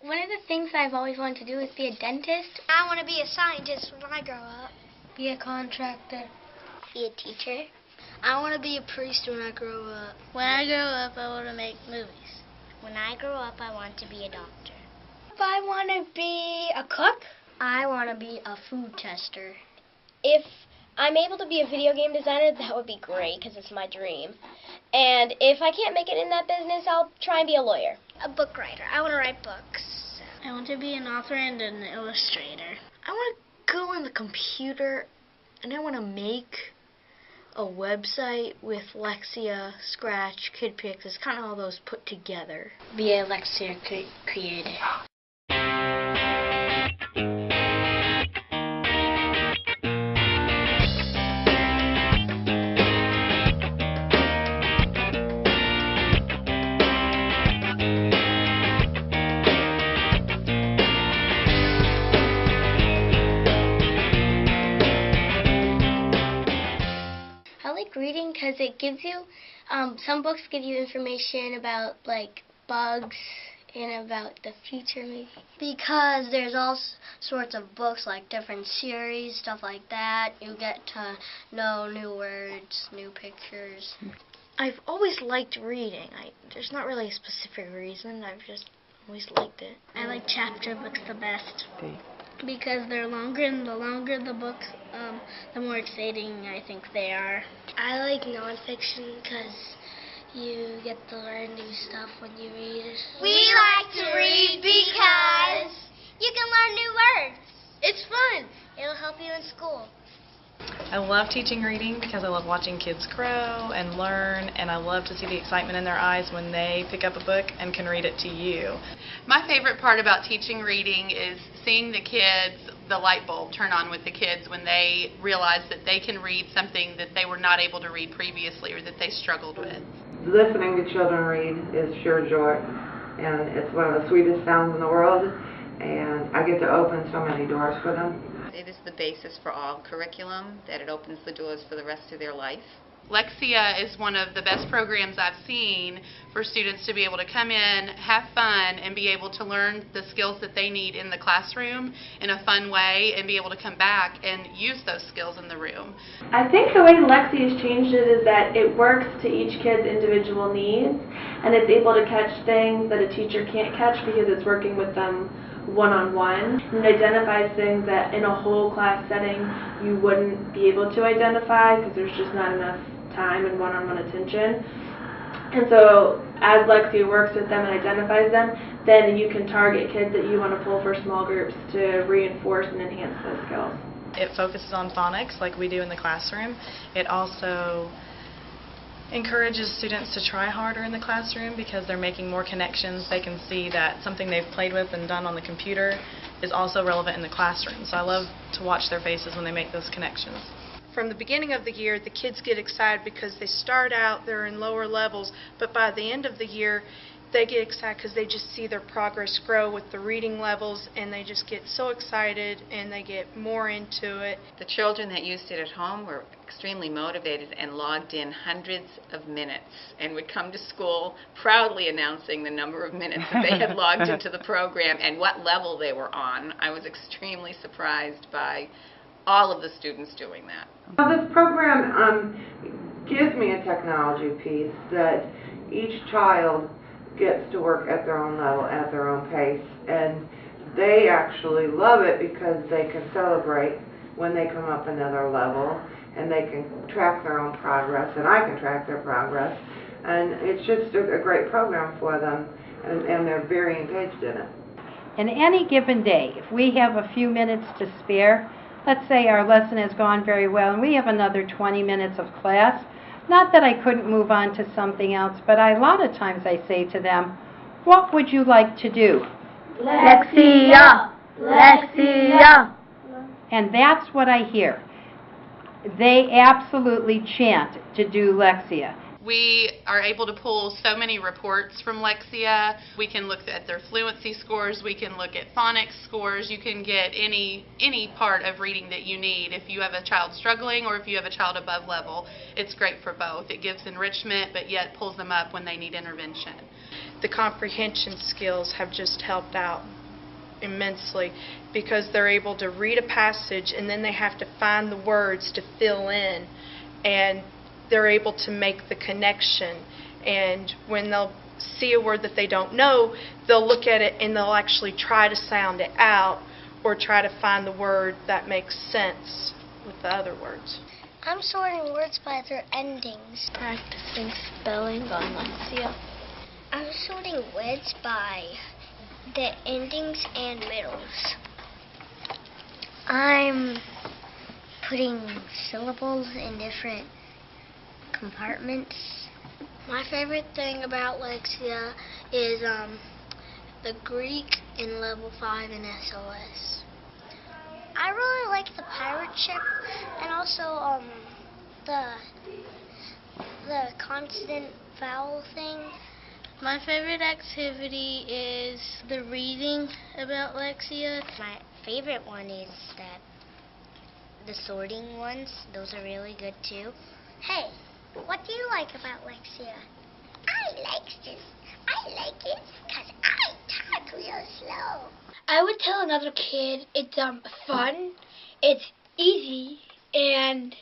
One of the things I've always wanted to do is be a dentist. I want to be a scientist when I grow up. Be a contractor. Be a teacher. I want to be a priest when I grow up. When I grow up, I want to make movies. When I grow up, I want to be a doctor. I want to be a cook. I want to be a food tester. If I'm able to be a video game designer, that would be great because it's my dream. And if I can't make it in that business, I'll try and be a lawyer. A book writer. I want to write books. I want to be an author and an illustrator. I want to go on the computer and I want to make a website with Lexia, Scratch, KidPix. It's kind of all those put together. Be a Lexia creator. Reading because it gives you, some books give you information about like bugs and about the future maybe. Because there's all sorts of books, like different series, stuff like that. You get to know new words, new pictures. I've always liked reading. There's not really a specific reason. I've just always liked it. I like chapter books the best. Because they're longer, and the longer the books, the more exciting I think they are. I like nonfiction because you get to learn new stuff when you read it. We like to read because you can learn new words. It's fun. It'll help you in school. I love teaching reading because I love watching kids grow and learn, and I love to see the excitement in their eyes when they pick up a book and can read it to you. My favorite part about teaching reading is seeing the kids, the light bulb turn on with the kids when they realize that they can read something that they were not able to read previously or that they struggled with. Listening to children read is pure joy, and it's one of the sweetest sounds in the world, and I get to open so many doors for them. It is the basis for all curriculum, that it opens the doors for the rest of their life. Lexia is one of the best programs I've seen for students to be able to come in, have fun, and be able to learn the skills that they need in the classroom in a fun way and be able to come back and use those skills in the room. I think the way Lexia has changed it is that it works to each kid's individual needs, and it's able to catch things that a teacher can't catch because it's working with them one-on-one, and it identifies things that in a whole class setting you wouldn't be able to identify because there's just not enough time and one-on-one attention. And so as Lexia works with them and identifies them, then you can target kids that you want to pull for small groups to reinforce and enhance those skills. It focuses on phonics like we do in the classroom. It also encourages students to try harder in the classroom because they're making more connections. They can see that something they've played with and done on the computer is also relevant in the classroom. So I love to watch their faces when they make those connections. From the beginning of the year, the kids get excited because they start out, they're in lower levels, but by the end of the year, they get excited because they just see their progress grow with the reading levels, and they just get so excited and they get more into it. The children that used it at home were extremely motivated and logged in hundreds of minutes and would come to school proudly announcing the number of minutes that they had logged into the program and what level they were on. I was extremely surprised by all of the students doing that. Well, this program gives me a technology piece that each child gets to work at their own level, at their own pace, and they actually love it because they can celebrate when they come up another level, and they can track their own progress, and I can track their progress, and it's just a great program for them, and they're very engaged in it. In any given day, if we have a few minutes to spare, let's say our lesson has gone very well and we have another 20 minutes of class, not that I couldn't move on to something else, but a lot of times I say to them, what would you like to do? Lexia! Lexia! And that's what I hear. They absolutely chant to do Lexia. We are able to pull so many reports from Lexia. We can look at their fluency scores. We can look at phonics scores. You can get any part of reading that you need. If you have a child struggling or if you have a child above level, it's great for both. It gives enrichment, but yet pulls them up when they need intervention. the comprehension skills have just helped out immensely, because they're able to read a passage and then they have to find the words to fill in, and they're able to make the connection. And when they'll see a word that they don't know, they'll look at it and they'll actually try to sound it out or try to find the word that makes sense with the other words. I'm sorting words by their endings. Practicing spelling on Lexia. I'm sorting words by the endings and middles. I'm putting syllables in different compartments. My favorite thing about Lexia is the Greek in level 5 in SOS. I really like the pirate ship and also the constant vowel thing. My favorite activity is the reading about Lexia. My favorite one is the sorting ones. Those are really good too. Hey, what do you like about Lexia? I like it because I talk real slow. I would tell another kid it's fun, it's easy, and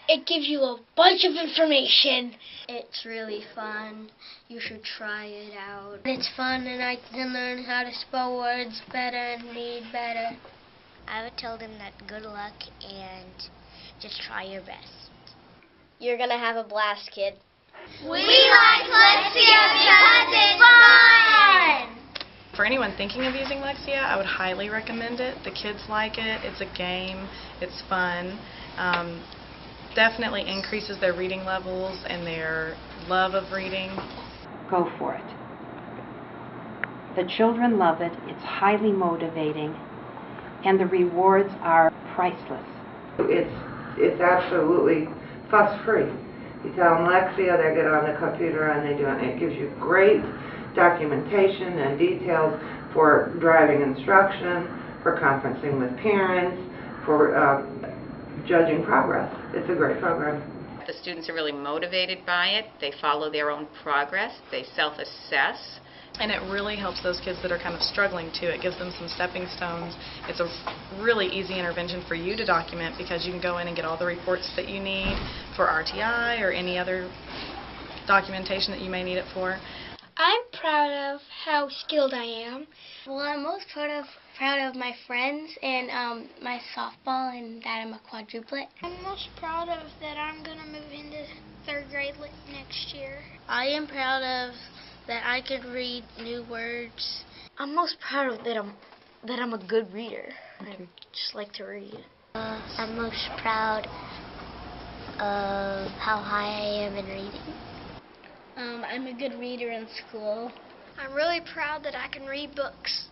it gives you a bunch of information. It's really fun. You should try it out. It's fun and I can learn how to spell words better and read better. I would tell them that good luck and just try your best. You're going to have a blast, kid. We like Lexia because it's fun! For anyone thinking of using Lexia, I would highly recommend it. The kids like it. It's a game. It's fun. Definitely increases their reading levels and their love of reading. Go for it. The children love it. It's highly motivating, and the rewards are priceless. It's absolutely fuss-free. You tell them Lexia, they get on the computer and they do it. It gives you great documentation and details for driving instruction, for conferencing with parents, for judging progress. It's a great program. The students are really motivated by it. They follow their own progress. They self-assess. And it really helps those kids that are kind of struggling too. It gives them some stepping stones. It's a really easy intervention for you to document, because you can go in and get all the reports that you need for RTI or any other documentation that you may need it for. I'm proud of how skilled I am. Well, I'm most proud of my friends and my softball, and that I'm a quadruplet. I'm most proud of that I'm going to move into 3rd grade next year. I am proud of that I could read new words. I'm most proud of that I'm a good reader. I just like to read. I'm most proud of how high I am in reading. I'm a good reader in school. I'm really proud that I can read books.